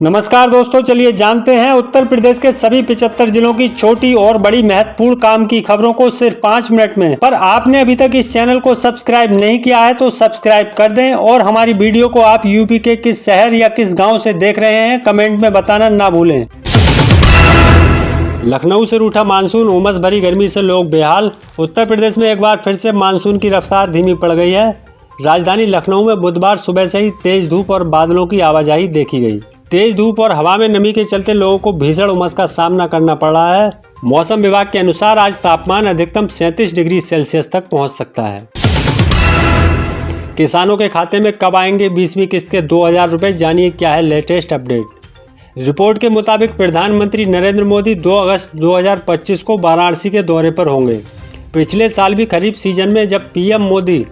नमस्कार दोस्तों, चलिए जानते हैं उत्तर प्रदेश के सभी 75 जिलों की छोटी और बड़ी महत्वपूर्ण काम की खबरों को सिर्फ 5 मिनट में। पर आपने अभी तक इस चैनल को सब्सक्राइब नहीं किया है तो सब्सक्राइब कर दें और हमारी वीडियो को आप यूपी के किस शहर या किस गांव से देख रहे हैं कमेंट में बताना ना भूलें। लखनऊ से रूठा मानसून, उमस भरी गर्मी से लोग बेहाल। उत्तर प्रदेश में एक बार फिर से मानसून की रफ्तार धीमी पड़ गई है। राजधानी लखनऊ में बुधवार सुबह से ही तेज धूप और बादलों की आवाजाही देखी गई। तेज धूप और हवा में नमी के चलते लोगों को भीषण उमस का सामना करना पड़ रहा है। मौसम विभाग के अनुसार आज तापमान अधिकतम 37 डिग्री सेल्सियस तक पहुंच सकता है। किसानों के खाते में कब आएंगे 20वीं किस्त के 2000 रुपये, जानिए क्या है लेटेस्ट अपडेट। रिपोर्ट के मुताबिक प्रधानमंत्री नरेंद्र मोदी 2 अगस्त 2025 को वाराणसी के दौरे पर होंगे। पिछले साल भी खरीफ सीजन में जब पीएम मोदी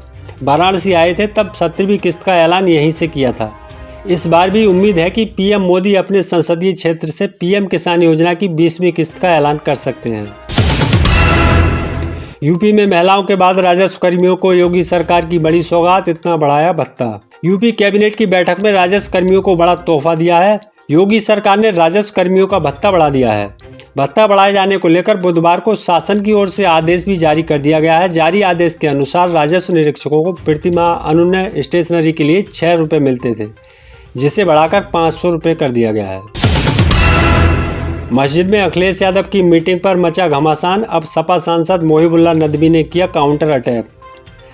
वाराणसी आए थे तब 17वीं किस्त का ऐलान यहीं से किया था। इस बार भी उम्मीद है कि पीएम मोदी अपने संसदीय क्षेत्र से पीएम किसान योजना की 20वीं किस्त का ऐलान कर सकते हैं। यूपी में महिलाओं के बाद राजस्व कर्मियों को योगी सरकार की बड़ी सौगात, इतना बढ़ाया भत्ता। यूपी कैबिनेट की बैठक में राजस्व कर्मियों को बड़ा तोहफा दिया है। योगी सरकार ने राजस्व कर्मियों का भत्ता बढ़ा दिया है। भत्ता बढ़ाए जाने को लेकर बुधवार को शासन की ओर से आदेश भी जारी कर दिया गया है। जारी आदेश के अनुसार राजस्व निरीक्षकों को प्रति माह अनुन्नय स्टेशनरी के लिए 6 रुपये मिलते थे, जिसे बढ़ाकर 500 रुपये कर दिया गया है। मस्जिद में अखिलेश यादव की मीटिंग पर मचा घमासान, अब सपा सांसद मोहिबुल्लाह नदवी ने किया काउंटर अटैक।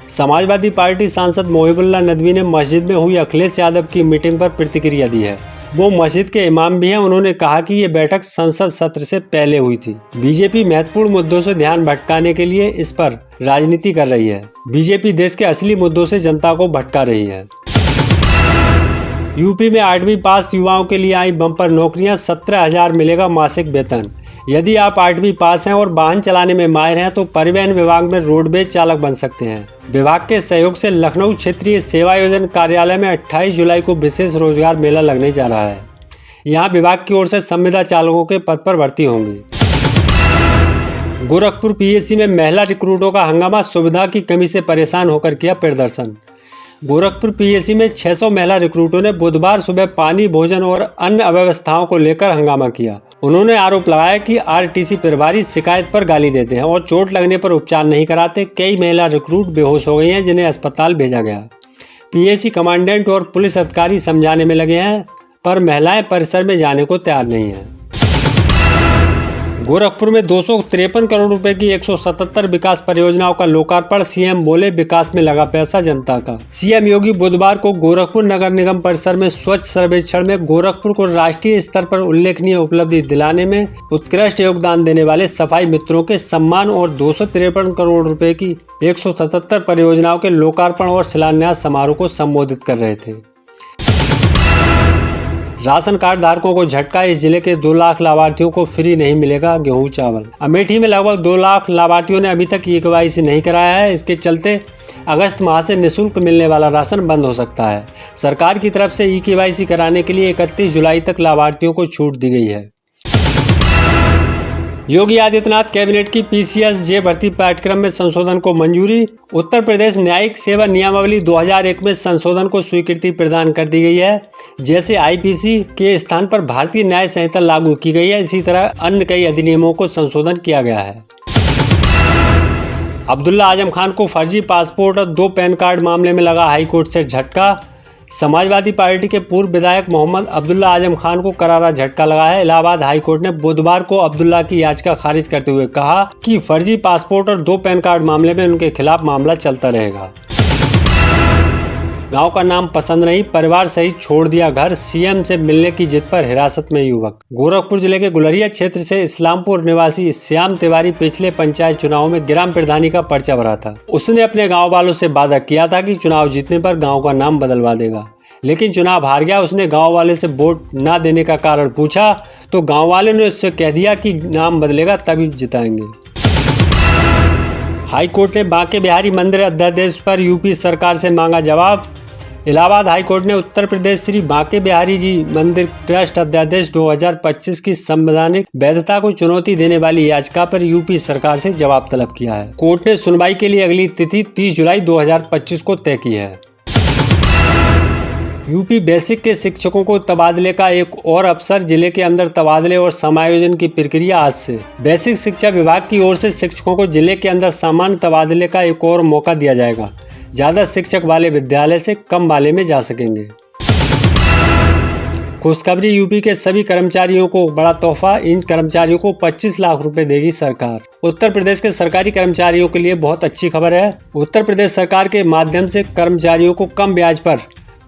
समाजवादी पार्टी सांसद मोहिबुल्लाह नदवी ने मस्जिद में हुई अखिलेश यादव की मीटिंग पर प्रतिक्रिया दी है। वो मस्जिद के इमाम भी हैं। उन्होंने कहा कि ये बैठक संसद सत्र से पहले हुई थी। बीजेपी महत्वपूर्ण मुद्दों से ध्यान भटकाने के लिए इस पर राजनीति कर रही है। बीजेपी देश के असली मुद्दों से जनता को भटका रही है। यूपी में 8वीं पास युवाओं के लिए आई बम्पर नौकरियां, 17,000 मिलेगा मासिक वेतन। यदि आप 8वीं पास हैं और वाहन चलाने में माहिर हैं तो परिवहन विभाग में रोडवेज चालक बन सकते हैं। विभाग के सहयोग से लखनऊ क्षेत्रीय सेवायोजन कार्यालय में 28 जुलाई को विशेष रोजगार मेला लगने जा रहा है। यहाँ विभाग की ओर से संविदा चालकों के पद पर भर्ती होंगी। गोरखपुर पीएससी में महिला रिक्रूटों का हंगामा, सुविधा की कमी से परेशान होकर किया प्रदर्शन। गोरखपुर पीएससी में 600 महिला रिक्रूटों ने बुधवार सुबह पानी, भोजन और अन्य अव्यवस्थाओं को लेकर हंगामा किया। उन्होंने आरोप लगाया कि आरटीसी प्रभारी शिकायत पर गाली देते हैं और चोट लगने पर उपचार नहीं कराते। कई महिला रिक्रूट बेहोश हो गई हैं, जिन्हें अस्पताल भेजा गया। पीएससी कमांडेंट और पुलिस अधिकारी समझाने में लगे हैं, पर महिलाएं परिसर में जाने को तैयार नहीं हैं। गोरखपुर में 253 करोड़ रुपए की 177 विकास परियोजनाओं का लोकार्पण, सीएम बोले विकास में लगा पैसा जनता का। सीएम योगी बुधवार को गोरखपुर नगर निगम परिसर में स्वच्छ सर्वेक्षण में गोरखपुर को राष्ट्रीय स्तर पर उल्लेखनीय उपलब्धि दिलाने में उत्कृष्ट योगदान देने वाले सफाई मित्रों के सम्मान और 253 करोड़ रुपए की 177 परियोजनाओं के लोकार्पण और शिलान्यास समारोह को संबोधित कर रहे थे। राशन कार्ड धारकों को झटका, इस जिले के 2 लाख लाभार्थियों को फ्री नहीं मिलेगा गेहूं चावल। अमेठी में लगभग 2 लाख लाभार्थियों ने अभी तक ई-केवाईसी नहीं कराया है। इसके चलते अगस्त माह से निःशुल्क मिलने वाला राशन बंद हो सकता है। सरकार की तरफ से ई-केवाईसी कराने के लिए 31 जुलाई तक लाभार्थियों को छूट दी गई है। योगी आदित्यनाथ कैबिनेट की पीसीएस-जे भर्ती पाठ्यक्रम में संशोधन को मंजूरी। उत्तर प्रदेश न्यायिक सेवा नियमावली 2001 में संशोधन को स्वीकृति प्रदान कर दी गई है। जैसे आईपीसी के स्थान पर भारतीय न्याय संहिता लागू की गई है, इसी तरह अन्य कई अधिनियमों को संशोधन किया गया है। अब्दुल्ला आजम खान को फर्जी पासपोर्ट और 2 पैन कार्ड मामले में लगा हाईकोर्ट से झटका। समाजवादी पार्टी के पूर्व विधायक मोहम्मद अब्दुल्ला आजम खान को करारा झटका लगा है। इलाहाबाद हाईकोर्ट ने बुधवार को अब्दुल्ला की याचिका खारिज करते हुए कहा कि फर्जी पासपोर्ट और 2 पैन कार्ड मामले में उनके खिलाफ मामला चलता रहेगा। गांव का नाम पसंद नहीं, परिवार सहित छोड़ दिया घर, सीएम से मिलने की जिद पर हिरासत में युवक। गोरखपुर जिले के गुलरिया क्षेत्र से इस्लामपुर निवासी श्याम तिवारी पिछले पंचायत चुनाव में ग्राम प्रधानी का पर्चा भरा था। उसने अपने गांव वालों से वादा किया था कि चुनाव जीतने पर गांव का नाम बदलवा देगा, लेकिन चुनाव हार गया। उसने गांव वाले से वोट न देने का कारण पूछा तो गांव वाले ने उससे कह दिया कि नाम बदलेगा तभी जिताएंगे। हाईकोर्ट ने बांके बिहारी मंदिर अध्यादेश पर यूपी सरकार से मांगा जवाब। इलाहाबाद हाईकोर्ट ने उत्तर प्रदेश श्री बांके बिहारी जी मंदिर ट्रस्ट अध्यादेश 2025 की संवैधानिक वैधता को चुनौती देने वाली याचिका पर यूपी सरकार से जवाब तलब किया है। कोर्ट ने सुनवाई के लिए अगली तिथि 30 जुलाई 2025 को तय की है। यूपी बेसिक के शिक्षकों को तबादले का एक और अवसर। जिले के अंदर तबादले और समायोजन की प्रक्रिया आज से। बेसिक शिक्षा विभाग की ओर से शिक्षकों को जिले के अंदर सामान्य तबादले का एक और मौका दिया जाएगा। ज़्यादा शिक्षक वाले विद्यालय से कम वाले में जा सकेंगे। खुशखबरी, यूपी के सभी कर्मचारियों को बड़ा तोहफा। इन कर्मचारियों को 25 लाख रुपए देगी सरकार। उत्तर प्रदेश के सरकारी कर्मचारियों के लिए बहुत अच्छी खबर है। उत्तर प्रदेश सरकार के माध्यम से कर्मचारियों को कम ब्याज पर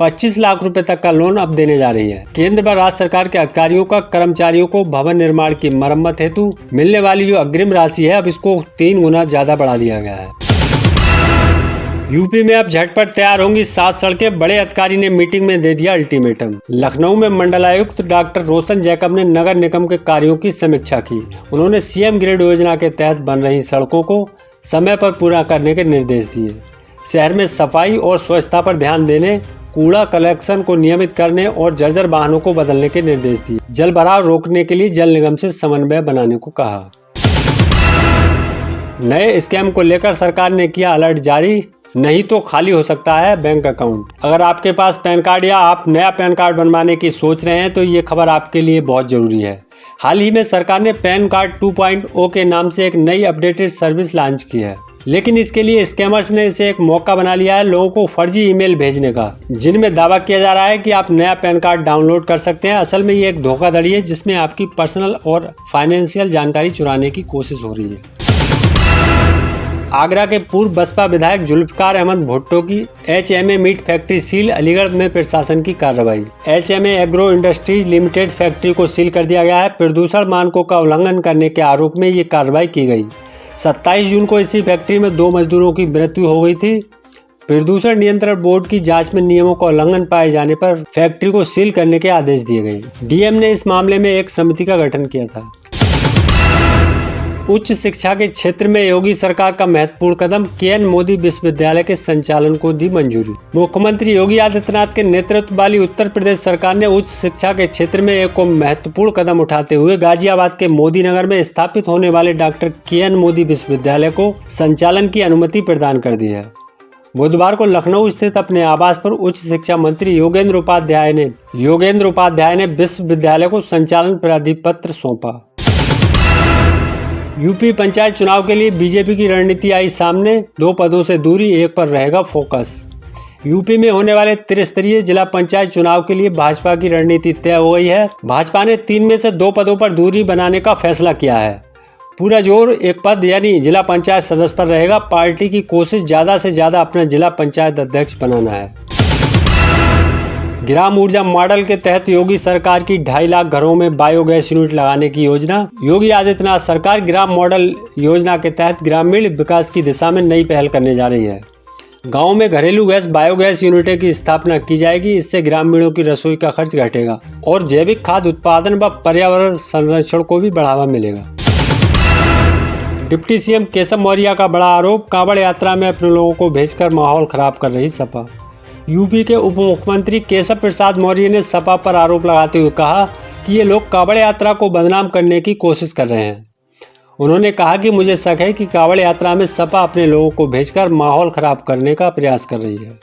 25 लाख रुपए तक का लोन अब देने जा रही है। केंद्र व राज्य सरकार के अधिकारियों का कर्मचारियों को भवन निर्माण की मरम्मत हेतु मिलने वाली जो अग्रिम राशि है, अब इसको 3 गुना ज्यादा बढ़ा दिया गया है। यूपी में अब झटपट तैयार होंगी 7 सड़कें। बड़े अधिकारी ने मीटिंग में दे दिया अल्टीमेटम। लखनऊ में मंडलायुक्त डॉक्टर रोशन जैकब ने नगर निगम के कार्यों की समीक्षा की। उन्होंने सीएम ग्रिड योजना के तहत बन रही सड़कों को समय पर पूरा करने के निर्देश दिए। शहर में सफाई और स्वच्छता पर ध्यान देने, कूड़ा कलेक्शन को नियमित करने और जर्जर वाहनों को बदलने के निर्देश दिए। जल भराव रोकने के लिए जल निगम से समन्वय बनाने को कहा। नए स्कैम को लेकर सरकार ने किया अलर्ट जारी। नहीं तो खाली हो सकता है बैंक अकाउंट। अगर आपके पास पैन कार्ड या आप नया पैन कार्ड बनवाने की सोच रहे हैं तो ये खबर आपके लिए बहुत जरूरी है। हाल ही में सरकार ने पैन कार्ड 2.0 के नाम से एक नई अपडेटेड सर्विस लॉन्च की है, लेकिन इसके लिए स्कैमर्स ने इसे एक मौका बना लिया है लोगों को फर्जी ईमेल भेजने का, जिनमें दावा किया जा रहा है कि आप नया पैन कार्ड डाउनलोड कर सकते हैं। असल में ये एक धोखाधड़ी है जिसमें आपकी पर्सनल और फाइनेंशियल जानकारी चुराने की कोशिश हो रही है। आगरा के पूर्व बसपा विधायक जुल्फकार अहमद भुट्टो की HMA meat factory seal. Aligarh में प्रशासन की कार्रवाई। HMA agro industries limited factory को सील कर दिया गया है। प्रदूषण मानकों का उल्लंघन करने के आरोप में ये कार्रवाई की गई। 27 जून को इसी फैक्ट्री में 2 मजदूरों की मृत्यु हो गई थी। प्रदूषण नियंत्रण बोर्ड की जांच में नियमों का उल्लंघन पाए जाने पर फैक्ट्री को सील करने के आदेश दिए गए। DM ने इस मामले में एक समिति का गठन किया था। उच्च शिक्षा के क्षेत्र में योगी सरकार का महत्वपूर्ण कदम। KN मोदी विश्वविद्यालय के संचालन को दी मंजूरी। मुख्यमंत्री योगी आदित्यनाथ के नेतृत्व वाली उत्तर प्रदेश सरकार ने उच्च शिक्षा के क्षेत्र में एक महत्वपूर्ण कदम उठाते हुए गाजियाबाद के मोदी नगर में स्थापित होने वाले डॉक्टर KN मोदी विश्वविद्यालय को संचालन की अनुमति प्रदान कर दी है। बुधवार को लखनऊ स्थित अपने आवास पर उच्च शिक्षा मंत्री योगेंद्र उपाध्याय ने विश्वविद्यालय को संचालन प्राधिपत्र सौंपा। यूपी पंचायत चुनाव के लिए बीजेपी की रणनीति आई सामने। 2 पदों से दूरी, एक पर रहेगा फोकस। यूपी में होने वाले त्रिस्तरीय जिला पंचायत चुनाव के लिए भाजपा की रणनीति तय हो गई है। भाजपा ने 3 में से 2 पदों पर दूरी बनाने का फैसला किया है। पूरा जोर एक पद यानी जिला पंचायत सदस्य पर रहेगा। पार्टी की कोशिश ज्यादा से ज्यादा अपना जिला पंचायत अध्यक्ष बनाना है। ग्राम ऊर्जा मॉडल के तहत योगी सरकार की 2.5 लाख घरों में बायोगैस यूनिट लगाने की योजना। योगी आदित्यनाथ सरकार ग्राम मॉडल योजना के तहत ग्रामीण विकास की दिशा में नई पहल करने जा रही है। गांव में घरेलू गैस बायोगैस यूनिटें की स्थापना की जाएगी। इससे ग्रामीणों की रसोई का खर्च घटेगा और जैविक खाद्य उत्पादन व पर्यावरण संरक्षण को भी बढ़ावा मिलेगा। डिप्टी CM केशव मौर्य का बड़ा आरोप। कांवड़ यात्रा में अपने लोगों को भेजकर माहौल खराब कर रही सपा। यूपी के उप मुख्यमंत्री केशव प्रसाद मौर्य ने सपा पर आरोप लगाते हुए कहा कि ये लोग कांवड़ यात्रा को बदनाम करने की कोशिश कर रहे हैं। उन्होंने कहा कि मुझे शक है कि कांवड़ यात्रा में सपा अपने लोगों को भेजकर माहौल खराब करने का प्रयास कर रही है।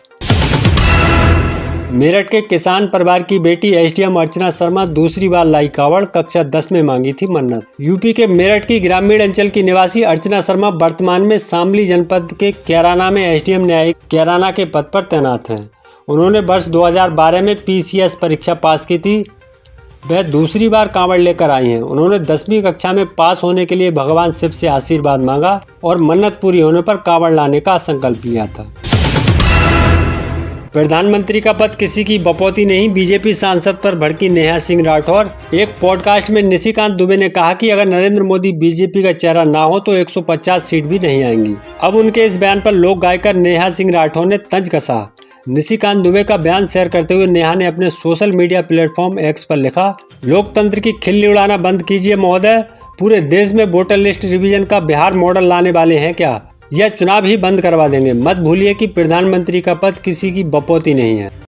मेरठ के किसान परिवार की बेटी SDM अर्चना शर्मा दूसरी बार लाई कांवड़। कक्षा 10 में मांगी थी मन्नत। यूपी के मेरठ की ग्रामीण अंचल की निवासी अर्चना शर्मा वर्तमान में शामली जनपद के कैराना में SDM न्यायिक कैराना के पद पर तैनात हैं। उन्होंने वर्ष 2012 में PCS परीक्षा पास की थी। वह दूसरी बार कांवड़ लेकर आई हैं। उन्होंने 10वीं कक्षा में पास होने के लिए भगवान शिव से आशीर्वाद मांगा और मन्नत पूरी होने पर कांवड़ लाने का संकल्प लिया था। प्रधानमंत्री का पद किसी की बपौती नहीं। बीजेपी सांसद पर भड़की नेहा सिंह राठौर। एक पॉडकास्ट में निशिकांत दुबे ने कहा कि अगर नरेंद्र मोदी बीजेपी का चेहरा ना हो तो 150 सीट भी नहीं आएंगी। अब उनके इस बयान पर लोग गायकर नेहा सिंह राठौर ने तंज कसा। निशिकांत दुबे का बयान शेयर करते हुए नेहा ने अपने सोशल मीडिया प्लेटफॉर्म X पर लिखा, लोकतंत्र की खिल्ली उड़ाना बंद कीजिए महोदय। पूरे देश में वोटर लिस्ट रिवीजन का बिहार मॉडल लाने वाले हैं क्या? यह चुनाव ही बंद करवा देंगे। मत भूलिए कि प्रधानमंत्री का पद किसी की बपौती नहीं है।